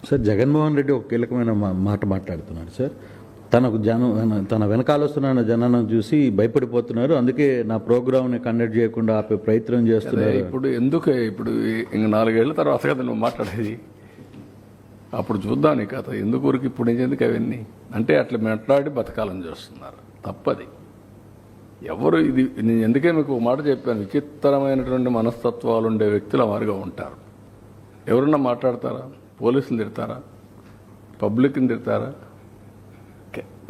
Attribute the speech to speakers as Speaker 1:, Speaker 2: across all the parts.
Speaker 1: Sir Jaganmohan Reddy ఒక కీలకమైన మాట మాట్లాడుతున్నాడు సార్. తన వెనకాల వస్తున్న జనాన్ని చూసి భయపడిపోతున్నారు, అందుకే నా ప్రోగ్రామ్ని కండక్ట్ చేయకుండా ఆపే ప్రయత్నం చేస్తున్నారు.
Speaker 2: ఇప్పుడు ఇంక 4 ఏళ్ల తర్వాత కదా నువ్వు మాట్లాడేది, అప్పుడు చూద్దాం నీ కథ. ఎందుకు ఇప్పుడు ఎందుకు అవన్నీ అంటే అట్లా మాట్లాడి బతకాలని చేస్తున్నారు, తప్పది. ఎవరు ఇది నేను ఎందుకే మీకు ఒక మాట చెప్పాను, విచిత్రమైనటువంటి మనస్తత్వాలు ఉండే వ్యక్తులు వారుగా ఉంటారు. ఎవరన్నా మాట్లాడతారా? పోలీసులు తిడతారా? పబ్లిక్ని తిడతారా?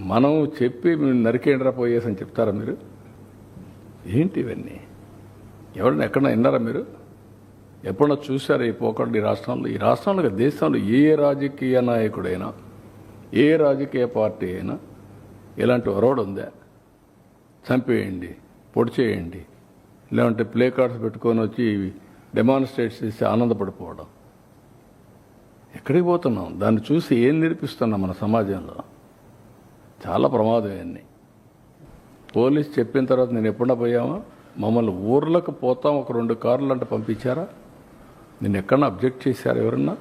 Speaker 2: మనం చెప్పి నరికేండ్రా పోయేసి అని చెప్తారా మీరు? ఏంటి ఇవన్నీ? ఎవరైనా ఎక్కడన్నా విన్నారా మీరు? ఎప్పుడన్నా చూసారా ఈ పోకడ? ఈ రాష్ట్రంలో దేశంలో ఏ రాజకీయ నాయకుడైనా, ఏ రాజకీయ పార్టీ అయినా ఇలాంటి ఒరవడు ఉందా? చంపేయండి, పొడి చేయండి, లేదంటే ప్లే కార్డ్స్ పెట్టుకొని వచ్చి డెమాన్స్ట్రేట్ చేసి ఆనందపడిపోవడం. ఎక్కడికి పోతున్నాం? దాన్ని చూసి ఏం నేర్పిస్తున్నాం మన సమాజంలో? చాలా ప్రమాదం ఇవన్నీ. పోలీస్ చెప్పిన తర్వాత నేను ఎప్పుడన్నా పోయామా? మమ్మల్ని ఊర్లకు పోతాం ఒక 2 కార్లు అంటే పంపించారా? నేను ఎక్కడన్నా అబ్జెక్ట్ చేశారా? ఎవరన్నా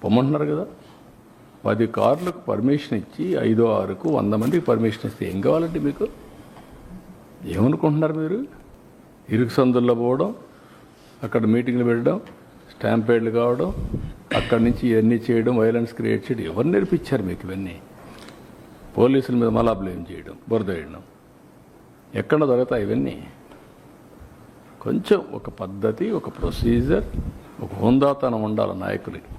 Speaker 2: పొమ్మంటున్నారు కదా. 10 కార్లకు పర్మిషన్ ఇచ్చి 5, 6కు 100 మందికి పర్మిషన్ ఇస్తే ఏం కావాలంటే మీకు? ఏమనుకుంటున్నారు మీరు? ఇరుకు సందుల్లో పోవడం, అక్కడ మీటింగ్లు పెట్టడం, స్టాంపేడ్లు కావడం, అక్కడి నుంచి ఇవన్నీ చేయడం, వైలెన్స్ క్రియేట్ చేయడం. ఎవరు నేర్పించారు మీకు ఇవన్నీ? పోలీసుల మీద మళ్ళా బ్లేమ్ చేయడం, బురద వేయడం. ఎక్కడ దొరుకుతాయి ఇవన్నీ? కొంచెం ఒక పద్ధతి, ఒక ప్రొసీజర్, ఒక హోందాతనం ఉండాలి నాయకులకి.